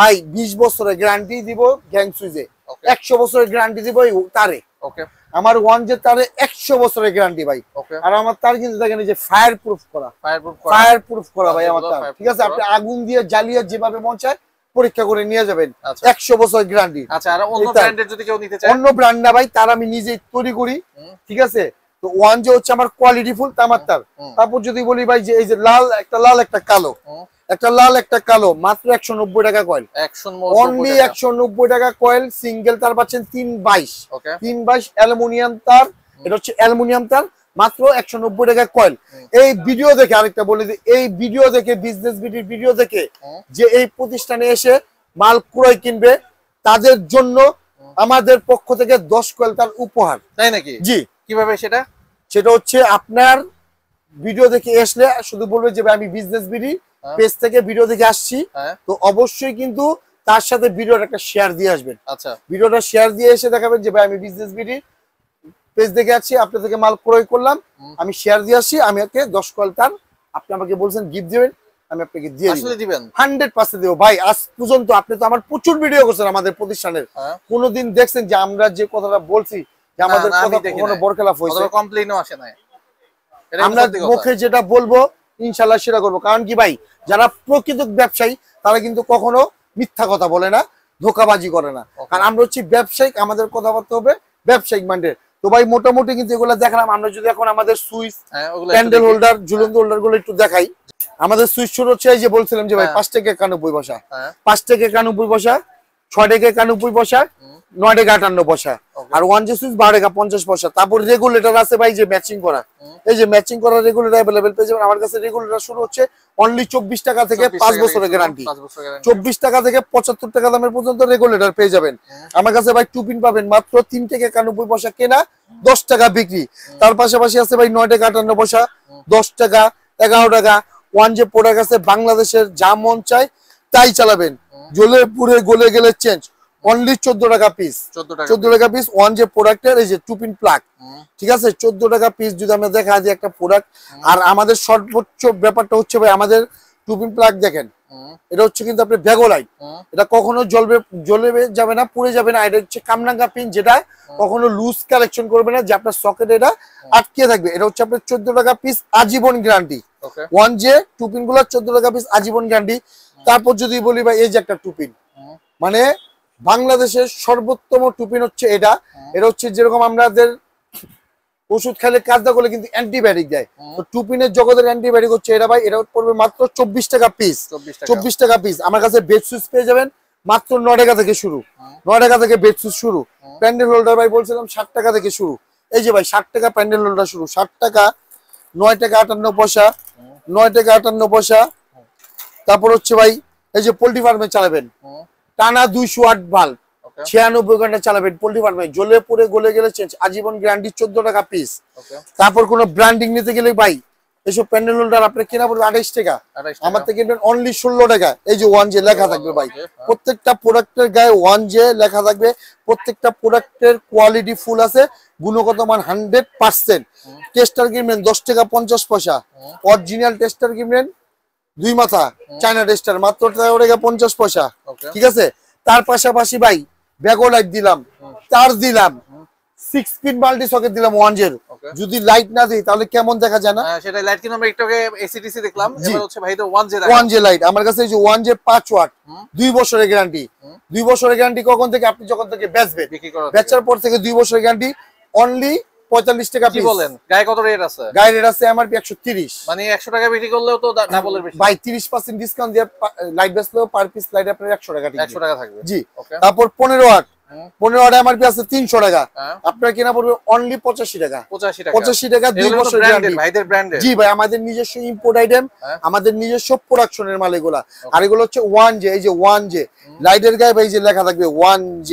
ভাই। 20 বছরের গ্যারান্টি দিব গ্যাং সুইজে, 100 বছরের গ্যারান্টি দিব তারে। আমার 1J তারে 100 বছরের গ্যারান্টি ভাই। আর আমার তার কিন্তু দেখেন এই যে ফায়ার প্রুফ করা ভাই আমার তার, ঠিক আছে? আপনি আগুন দিয়ে জ্বালিয়ে যেভাবে মন চায় পরীক্ষা করে নিয়ে যাবেন, 100 বছর গ্যারান্টি। আচ্ছা, আর অন্য ব্র্যান্ডের যদি কেউ নিতে চায়? অন্য ব্র্যান্ড না ভাই, তার আমি নিজেই তৈরি করি, ঠিক আছে? তো 1J হচ্ছে আমার কোয়ালিটি ফুল তামার তার। তারপর যদি বলি ভাই যে এই যে লাল একটা কালো, একটা লাল একটা কালো, মাত্র 190 টাকা কয়েল, অনলি 190 টাকা কয়েল। সিঙ্গেল তার পাচ্ছেন 322 অ্যালুমিনিয়াম তার, এটা হচ্ছে অ্যালুমিনিয়াম তার, মাত্র 190 টাকা কয়েল। এই ভিডিও দেখে আরেকটা বলে দিই, এই ভিডিও দেখে বিজনেস বিডির ভিডিও দেখে যে এই প্রতিষ্ঠানে এসে মাল ক্রয় কিনবে তাদের জন্য আমাদের পক্ষ থেকে 10 কয়েল তার উপহার। তাই নাকি? জি। কিভাবে সেটা? সেটা হচ্ছে আপনার ভিডিও দেখে আসলে শুধু বলবে যে আমি বিজনেস বিডি পেজ থেকে ভিডিও দেখে আসছি, তো অবশ্যই কিন্তু তার সাথে ভিডিওর একটা শেয়ার দিয়ে আসবেন। আচ্ছা, ভিডিওটা শেয়ার দিয়ে এসে দেখাবেন যে ভাই আমি বিজনেস বিডি পেজ দেখে আসছি, আপনার থেকে মাল ক্রয় করলাম, আমি শেয়ার দিয়ে আসছি, আমি ওকে 10 কয়েল তার আপনি আমাকে বলছেন গিফট দিবেন, আমি আপনাকে দিয়ে দিবেন 100% দেবো ভাই। আজ পর্যন্ত আপনি তো আমার প্রচুর ভিডিও করছেন আমাদের প্রতিষ্ঠানের, কোনোদিন দেখছেন যে আমরা যে কথাটা বলছি যে আমাদের কথা কোনো বরখেলাপ হয়েছে? কমপ্লেইনও আসে না। আমরা মুখে যেটা বলবো ইনশাআল্লাহ সেটা করবো। কারণ কি ভাই, যারা প্রকৃত ব্যবসায়ী তারা কিন্তু কখনো মিথ্যা কথা বলে না, ধোঁকাবাজি করে না। কারণ আমরা হচ্ছি ব্যবসায়িক, আমাদের কথাবার্তা হবে ব্যবসায়িক মাইন্ডের। তো ভাই মোটামুটি কিন্তু এগুলো দেখালাম। আমরা যদি এখন আমাদের সুইচ, ক্যান্ডেল হোল্ডার, ঝুলন্ত হোল্ডার গুলো একটু দেখাই। আমাদের সুইচ শুরু হচ্ছে এই যে বলছিলাম যে ভাই 5 টাকা 91 পয়সা, 5 টাকা 91 পয়সা, 6 টাকা 91 পয়সা, 9 টাকা 58 পয়সা, আর 1J সুইচ 12 টাকা 50 পয়সা। তারপর রেগুলেটর আছে ভাই যে ম্যাচিং করা, এই যে ম্যাচিং করা রেগুলেটর अवेलेबल পেয়ে যাবেন আমার কাছে। রেগুলেটর শুরু হচ্ছে অনলি 24 টাকা থেকে 5 বছরের গ্যারান্টি, 24 টাকা থেকে 75 টাকা দামের পর্যন্ত রেগুলেটর পেয়ে যাবেন আমার কাছে ভাই। টু পিন পাবেন মাত্র 3 টাকা 91 পয়সা কেনা, 10 টাকা বিক্রি। তার পাশাপাশি আছে ভাই 9 টাকা 58 পয়সা, 10 টাকা, 11 টাকা। 1J প্রোডাক্ট আছে বাংলাদেশের, যা মন চায় তাই চালাবেন, জ্বলে পুড়ে গলে গেলে চেঞ্জ। অনলি 14 টাকা পিস, 14 টাকা পিস 1J প্রোডাক্টের এই যে টু পিন প্লাগ, ঠিক আছে? 14 টাকা পিস যদি আমরা দেখা দিই একটা প্রোডাক্ট। আর আমাদের সর্বোচ্চ ব্যাপারটা হচ্ছে ভাই আমাদের টু পিন প্লাগ দেখেন, এটা হচ্ছে কিন্তু আপনার ভ্যাগোলাইট, এটা কখনো জ্বলে যাবে না, পুড়ে যাবে না। এটা হচ্ছে কামরাঙ্গা পিন, যেটা কখনো লুজ কালেকশন করবে না, যে আপনার সকেটে এটা আটকে থাকবে। এটা হচ্ছে আপনার 14 টাকা পিস আজীবন গ্যারান্টি। 1J টু পিন গুলো 14 টাকা পিস আজীবন গ্যারান্টি। তারপর যদি বলি ভাই এই যে একটা টু পিন, মানে বাংলাদেশের সর্বোত্তম টুপিন হচ্ছে এটা। এটা হচ্ছে যেরকম আমাদের ওষুধ খেলে কাজটা করলে কিন্তু অ্যান্টিবায়োটিক দেয়, তো টুপিনের জগতের অ্যান্টিবায়োটিক হচ্ছে এটা ভাই। এটা পড়বে মাত্র 24 টাকা পিস, 24 টাকা পিস। আমার কাছে বেড সুইচ পেয়ে যাবেন মাত্র 9 টাকা থেকে শুরু, 9 টাকা থেকে বেড সুইচ শুরু। প্যান্ডেল হোল্ডার ভাই বলছিলাম 60 টাকা থেকে শুরু। এই যে ভাই 60 টাকা প্যান্ডেল হোল্ডার শুরু, 60 টাকা, 9 টাকা 58 পয়সা, 9 টাকা 58 পয়সা। তারপর হচ্ছে ভাই এই যে পোল্ট্রি ফার্মে চালাবেন টানা 200 ওয়াট বাল্ব, 96 ঘন্টা চালাবেন পোল্ট্রি ফার্মে, জ্বলে পুড়ে গলে গেলে চেঞ্জ, আজীবন গ্যারান্টি, 14 টাকা পিস। তারপর কোন ব্র্যান্ডিং নিতে গেলে ভাই এসব প্যান্ডেল হোল্ডার আপনার কেনা পড়বে 28 টাকা, আমার থেকে কিনবেন অনলি 16 টাকা। এই যে 1J লেখা থাকবে ভাই, প্রত্যেকটা প্রোডাক্টের গায়ে 1J লেখা থাকবে। প্রত্যেকটা প্রোডাক্টের কোয়ালিটি ফুল আছে, গুণগত মান 100%। টেস্টার কিনবেন 10 টাকা 50 পয়সা, অরিজিনাল টেস্টার কিনবেন 2 মাথা চায়না টেস্টার মাত্র 13 টাকা 50 পয়সা, ঠিক আছে? তার পাশাপাশি ভাই ব্যাকলাইট দিলাম, চার্জ দিলাম, 6 পিন মাল্টি সকেট দিলাম 1J। যদি লাইট না দিই তাহলে কেমন দেখা যায় না? সেটা লাইট কিন্তু আমরা একটু আগে এসিটিসি দেখলাম, এবার হচ্ছে ভাই তো 1J লাইট আমার কাছে। এই যে 1J 5 ওয়াট, 2 বছরের গ্যারান্টি। 2 বছরের গ্যারান্টি কখন থেকে? আপনি যখন থেকে বেচবেন, বেচার পর থেকে 2 বছরের গ্যারান্টি। অনলি 45 টাকা পিস। কি বলেন? গায়ে কত রেট আছে? গায়ে রেট আছে এমআরপি 130, মানে 100 টাকা বিক্রি করলেও তো ডাবলের বেশি ভাই। 30% ডিসকাউন্ট দিয়ে লাইট বেচলেও পার পিস লাইট আপনার 100 টাকা, 100 টাকা থাকবে। জি। তারপর 15 ওয়াট, 15 ওয়াট এমআরপি আছে 300 টাকা, আপনার কেনা পড়বে অনলি 85 টাকা, 85 টাকা 2 বছর গ্যারান্টি। ভাইদের ব্র্যান্ডের, জি ভাই, আমাদের নিজস্ব ইম্পোর্ট আইটেম, আমাদের নিজস্ব প্রোডাকশনের মাল এগুলা। আর এগুলো হচ্ছে 1J, এই যে 1J লাইটের গায়ে ভাই যে লেখা থাকবে 1J,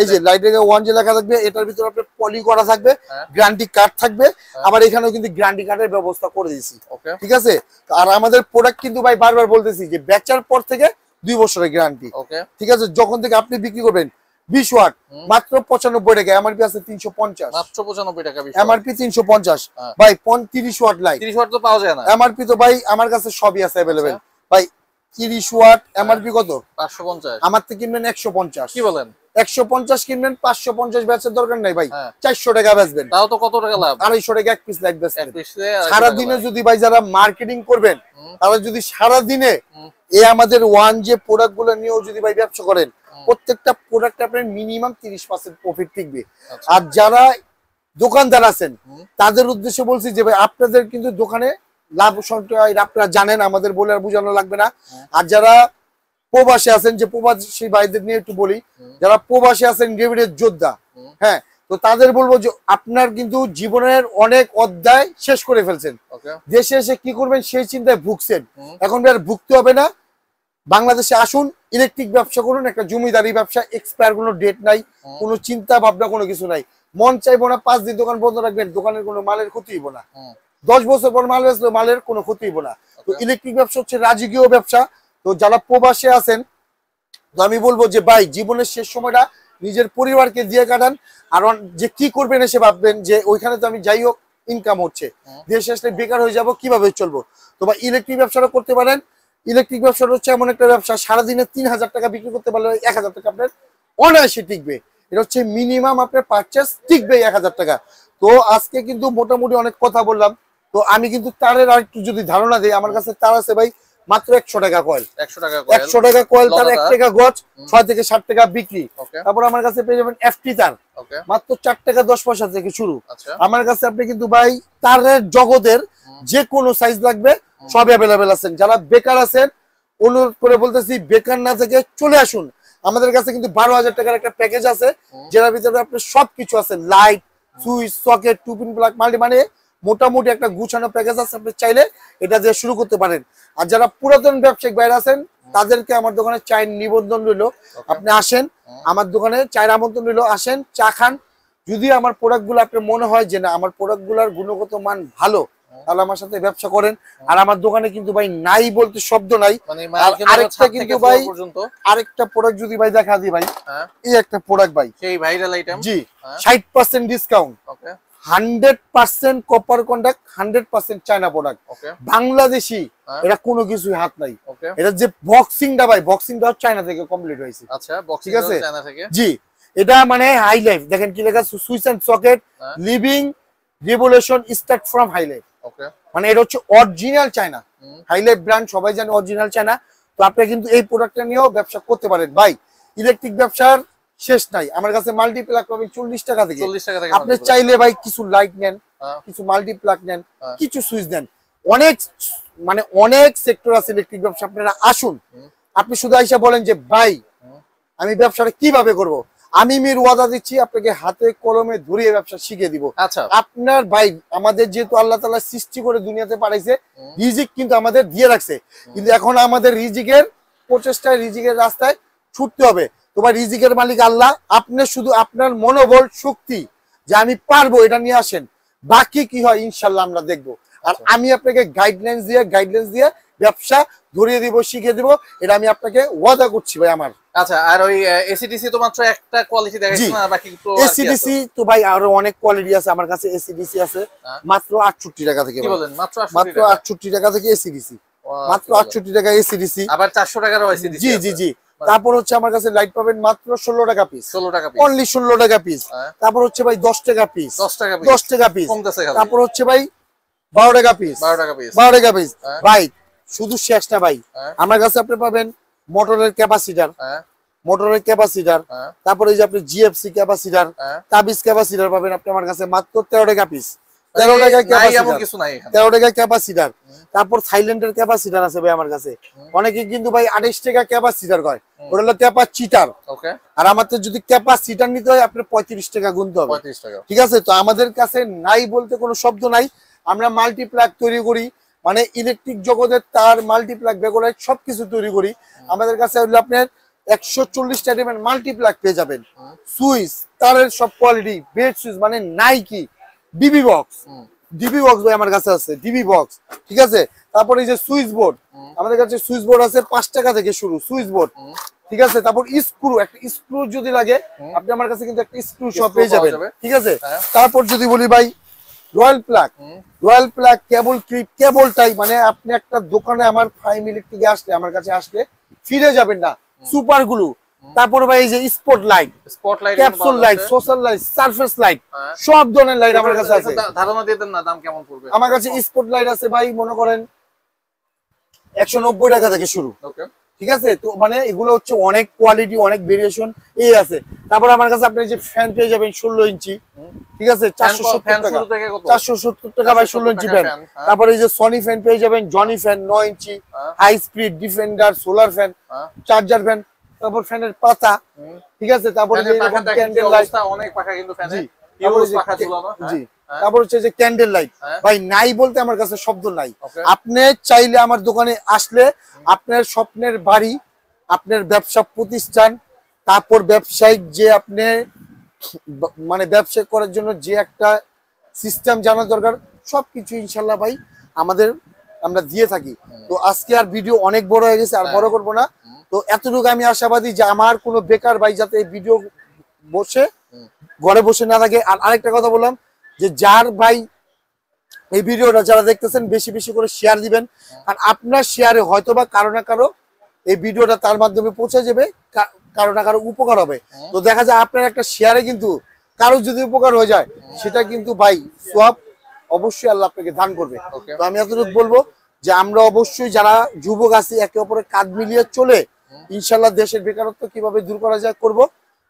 এই যে লাইটের 1J লেখা থাকবে, এটার ভিতরে আপনার পলি করা থাকবে, গ্যারান্টি কার্ড থাকবে, আবার এখানেও কিন্তু গ্যারান্টি কার্ডের ব্যবস্থা করে দিয়েছি। ঠিক আছে, আর আমাদের প্রোডাক্ট কিন্তু ভাই বারবার বলতেছি যে বেচার পর থেকে 2 বছরের গ্যারান্টি। ঠিক আছে, যখন থেকে আপনি বিক্রি করবেন 20 ওয়াট মাত্র 95 টাকা, এমআরপি আছে 350, মাত্র 95 টাকা, এমআরপি 350 ভাই। 30 ওয়াট লাইট, 30 ওয়াট তো পাওয়া যায় না এমআরপি তো ভাই আমার কাছে সবই আছে अवेलेबल ভাই। 30 ওয়াট এমআরপি কত? 550। আমার থেকে কিনবেন 150। কি বলেন? 150 কিনবেন, 550 বেচার দরকার নাই ভাই, 400 টাকা বেচবেন, তাও তো কত টাকা লাভ? 250 টাকা এক পিস লাইট বেচবেন। এক পিসে সারা দিনে যদি ভাই যারা মার্কেটিং করবেন, তারা যদি সারা দিনে এই আমাদের 1J প্রোডাক্ট গুলো নিয়েও যদি ভাই ব্যবসা করেন, প্রত্যেকটা প্রোডাক্টে আপনার মিনিমাম 30% প্রফিট থাকবে। আর যারা দোকানদার আছেন তাদের উদ্দেশ্যে বলছি যে ভাই আপনাদের কিন্তু দোকানে লাভ সংখ্যা আপনারা জানেন, আমাদের বলে আর বোঝানো লাগবে না। আর যারা প্রবাসী আছেন, যে প্রবাসী ভাইদের নিয়ে একটু বলি, যারা প্রবাসী আছেন ডেভিডের যোদ্ধা, হ্যাঁ, তো তাদের বলবো যে আপনার কিন্তু জীবনের অনেক অধ্যায় শেষ করে ফেলছেন, দেশে এসে কি করবেন সেই চিন্তায় ভুগছেন, এখন আর ভুগতে হবে না। বাংলাদেশে আসুন, ইলেকট্রিক ব্যবসা করুন, একটা জমিদারি ব্যবসা, এক্সপায়ার কোনো ডেট নাই, কোনো চিন্তা ভাবনা কোনো কিছু নাই। মন চাইবো না 5 দিন দোকান বন্ধ রাখবেন, দোকানের কোনো মালের ক্ষতি হইব না। 10 বছর পর মাল বেচলে মালের কোনো ক্ষতি হইব না। তো ইলেকট্রিক ব্যবসা হচ্ছে রাজকীয় ব্যবসা। তো যারা প্রবাসে আছেন, তো আমি বলবো যে ভাই জীবনের শেষ সময়টা নিজের পরিবারকে দিয়ে কাটান। আর যে কি করবেন এসে ভাববেন যে ওইখানে তো আমি যাই হোক ইনকাম হচ্ছে, দেশে আসলে বেকার হয়ে যাব, কিভাবে চলবো। তো ভাই ইলেকট্রিক ব্যবসাটা করতে পারেন। ইলেকট্রিক ব্যবসাটা হচ্ছে এমন একটা ব্যবসা, সারাদিনে 3000 টাকা বিক্রি করতে পারলে 1000 টাকা আপনার অনায়াসে টিকবে। এটা হচ্ছে মিনিমাম আপনার পারচেস টিকবে 1000 টাকা। তো আজকে কিন্তু মোটামুটি অনেক কথা বললাম। তো আমি কিন্তু তারের আর একটু যদি ধারণা দিই, আমার কাছে তার আছে ভাই মাত্র 100 টাকা কয়েল, 100 টাকা কয়েল, তার 1 টাকা গজ, 6 থেকে 7 টাকা বিক্রি। তারপর আমার কাছে পেয়ে যাবেন এফটি তার, মাত্র 4 টাকা 10 পয়সা থেকে শুরু। আমার কাছে আপনি কিন্তু ভাই তারের জগতের যে কোনো সাইজ লাগবে সব অ্যাভেলেবেল আছেন। যারা বেকার আছেন অনুরোধ করে বলতেছি বেকার না থেকে চলে আসুন। আমাদের কাছে কিন্তু 12,000 টাকার একটা প্যাকেজ আছে, যেটার ভিতরে আপনার সবকিছু আছে, light, switch, socket, 2 pin plug, multi, মানে মোটামুটি একটা গুছানো প্যাকেজ আছে। আপনি চাইলে এটা দিয়ে শুরু করতে পারেন। আর যারা পুরাতন ব্যবসায়িক বাইরে আছেন তাদেরকে আমার দোকানে চায়ের নিবন্ধন রইল, আপনি আসেন আমার দোকানে, চায়ের আমন্ত্রণ রইল, আসেন চা খান। যদি আমার প্রোডাক্টগুলো আপনার মনে হয় যে না আমার প্রোডাক্টগুলোর গুণগত মান ভালো, তাহলে আমার সাথে ব্যবসা করেন। আর আমার দোকানে কিন্তু ভাই নাই বলতে শব্দ নাই। আরেকটা কিন্তু ভাই আরেকটা প্রোডাক্ট যদি ভাই দেখা দিই ভাই, এই একটা প্রোডাক্ট ভাই সেই ভাইরাল আইটেম, জি 60% discount, 100% copper conduct, 100% China product, Bangladeshi, এটা কোনো কিছুই হাত নাই। এটা যে বক্সিংটা ভাই, বক্সিংটা চায়না থেকে কমপ্লিট হয়েছে। আচ্ছা, ঠিক আছে, চায়না থেকে, জি। এটা মানে হাই লাইফ, দেখেন কি লেখা, switch and socket, living revolution start from High Life. মানে এটা হচ্ছে original China, High Life brand, সবাই জানে অরিজিনাল চায়না। তো আপনি কিন্তু এই প্রোডাক্টটা নিয়েও ব্যবসা করতে পারেন ভাই। ইলেকট্রিক ব্যবসার শেষ নাই, আমার কাছে মাল্টিপ্লাগ পাবেন 40 টাকা থেকে। আপনি চাইলে ভাই কিছু লাইট নেন, কিছু মাল্টিপ্লাগ নেন, কিছু সুইচ নেন, অনেক মানে অনেক সেক্টর আছে ইলেকট্রিক ব্যবসা। আপনারা আসুন, আপনি শুধু আইসা বলেন যে ভাই আমি ব্যবসাটা কিভাবে করব, আমি মির ওয়াদা দিচ্ছি আপনাকে হাতে কলমে ধরিয়ে ব্যবসা শিখিয়ে দিব। আচ্ছা, আপনার ভাই আমাদের যেহেতু আল্লাহ তাআলা সৃষ্টি করে দুনিয়াতে পাঠাইছে, রিজিক কিন্তু আমাদের দিয়ে রাখছে, কিন্তু এখন আমাদের রিজিকের প্রচেষ্টায়, রিজিকের রাস্তায় ছুটতে হবে। তোমার রিজিকের মালিক আল্লাহ, আপনি শুধু আপনার মনোবল শক্তি যে আমি পারবো এটা নিয়ে আসেন, বাকি কি হয় ইনশাল্লাহ আমরা দেখবো। আর আমি আপনাকে গাইডলাইন্স দিয়ে ব্যবসা ধরিয়ে দিব, শিখিয়ে দিব, এটা আমি আপনাকে ওয়াদা করছি ভাই আমার। আচ্ছা, আর ওই এসিডিসি তো মাত্র একটা কোয়ালিটি দেখাচ্ছেন না, বাকি তো এসিডিসি তো ভাই আরো অনেক কোয়ালিটি আছে। আমার কাছে এসিডিসি আছে মাত্র 68 টাকা থেকে। কি বলেন, মাত্র 68 টাকা থেকে এসিডিসি, মাত্র 68 টাকা এসিডিসি, আবার 400 টাকারও এসিডিসি। জি জি জি। তারপর হচ্ছে আমার কাছে লাইট পাবেন মাত্র 16 টাকা পিস, 16 টাকা পিস, অনলি 16 টাকা পিস। তারপর হচ্ছে ভাই 10 টাকা পিস, 10 টাকা পিস। তারপর হচ্ছে ভাই 12 টাকা পিস, 12 টাকা পিস। ভাই শুধু শেষ না ভাই, আমার কাছে আপনি পাবেন মোটরের ক্যাপাসিটার, তারপরে যে আপনি জিএফসি ক্যাপাসিটার, তাবিজ ক্যাপাসিটার পাবেন আপনি আমার কাছে মাত্র 13 টাকা পিস, 13 টাকা ক্যাপাসিটার, 13 টাকা ক্যাপাসিটার। তারপর থাইল্যান্ডের ক্যাপাসিটার আছে ভাই আমার কাছে, অনেকে কিন্তু ভাই 28 টাকা ক্যাপাসিটার কয়, ওটা হলো ক্যাপাসিটার। আর আমাদের যদি ক্যাপাসিটার নিতে হয় আপনার 35 টাকা গুনতে হবে, ঠিক আছে। তো আমাদের কাছে নাই বলতে কোনো শব্দ নাই, আমরা মাল্টিপ্লাগ তৈরি করি, মানে ইলেকট্রিক জগতের তার, মাল্টিপ্লাগ, বেগলাইট সবকিছু তৈরি করি। আমাদের কাছে হলো আপনার 140 টাইপের মাল্টিপ্লাক পেয়ে যাবেন। সুইচ তারের সব কোয়ালিটি, বেড সুইচ মানে Nike, DB box, DB box ভাই আমার কাছে আছে, ডিবি বক্স, ঠিক আছে। তারপরে এই যে সুইচ বোর্ড, আমাদের কাছে সুইচ বোর্ড আছে 5 টাকা থেকে শুরু সুইচ বোর্ড, ঠিক আছে। তারপর স্ক্রু, একটা স্ক্রু যদি লাগে আপনি আমার কাছে কিন্তু একটা স্ক্রু সব পেয়ে যাবেন, ঠিক আছে। তারপর যদি বলি ভাই royal plug, royal plug, cable clip, cable tie, মানে আপনি একটা দোকানে আমার 5 মিনিট থেকে আসলে আমার কাছে আসলে ফিরে যাবেন না। সুপার গ্লু, তারপর ভাই এই যে spot light, capsule light, social light, surface light, সব ধরনের লাইট আমার কাছে আছে। ধারণা দিয়ে দেন না দাম কেমন পড়বে? আমার কাছে স্পট লাইট আছে ভাই মনে করেন 190 টাকা থেকে শুরু, ওকে, ঠিক আছে। তো মানে এগুলো হচ্ছে অনেক কোয়ালিটি, অনেক ভেরিয়েশন এই আছে। তারপর আমার কাছে আপনি যে ফ্যান পেয়ে যাবেন 16 ইঞ্চি, ঠিক আছে, 470 টাকা, 470 টাকা ভাই 16 ইঞ্চি ফ্যান। তারপরে এই যে সনি ফ্যান পেয়ে যাবেন, Johnny fan 9 inch, high speed, defender, solar fan, charger fan, তারপর ফ্যানের পাতা, ঠিক আছে। তারপরে যে ক্যান্ডেল লাইট, অনেক পাখা কিন্তু ফ্যানে ইউজ পাখা ঝুলানো, জি। তারপর হচ্ছে যে ক্যান্ডেল লাইট ভাই নাই বলতে আমার কাছে শব্দ নাই। আপনি চাইলে আমার দোকানে আসলে আপনার স্বপ্নের বাড়ি, আপনার ব্যবসা প্রতিষ্ঠান, তারপর ব্যবসায়িক যে আপনি মানে ব্যবসা করার জন্য যে একটা সিস্টেম জানা দরকার সবকিছু ইনশাল্লাহ ভাই আমরা দিয়ে থাকি। তো আজকে আর ভিডিও অনেক বড় হয়ে গেছে, আর বড় করবো না। তো এতটুকু আমি আশাবাদী যে আমার কোনো বেকার ভাই যাতে এই ভিডিও ঘরে বসে না থাকে। আর আরেকটা কথা বললাম যে যার ভাই এই ভিডিওটা যারা দেখতেছেন বেশি বেশি করে শেয়ার দিবেন, আর আপনার শেয়ারে হয়তোবা কারো না কারো এই ভিডিওটা তার মাধ্যমে পৌঁছে যাবে, কারো না কারো উপকার হবে। তো দেখা যায় আপনার একটা শেয়ারে কিন্তু কারো যদি উপকার হয়ে যায় সেটা কিন্তু ভাই সওয়াব অবশ্যই আল্লাহ আপনাকে দান করবে। তো আমি এতটুকু বলবো যে আমরা অবশ্যই যারা যুবক আছি একে অপরের কাঁধ মিলিয়ে চলে ইনশাল্লাহ দেশের বেকারত্ব কিভাবে দূর করা যায় করব।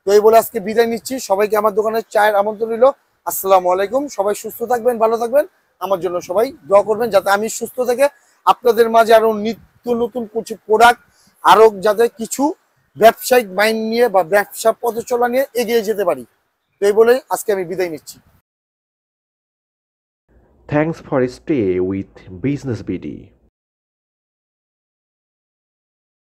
তো এই বলে আজকে বিদায় নিচ্ছি। সবাইকে আমার দোকানের চায়ের আমন্ত্রণ রইল। আসসালামু আলাইকুম। সবাই সুস্থ থাকবেন, ভালো থাকবেন, আমার জন্য সবাই দোয়া করবেন যাতে আমি সুস্থ থেকে আপনাদের মাঝে আরো নিত্য নতুন কিছু প্রোডাক্ট, আরো যাতে কিছু ব্যবসায়িক মাইন্ড নিয়ে বা ব্যবসা পথে চলা নিয়ে এগিয়ে যেতে পারি। তো এই বলে আজকে আমি বিদায় নিচ্ছি। Thanks for stay with Business BD.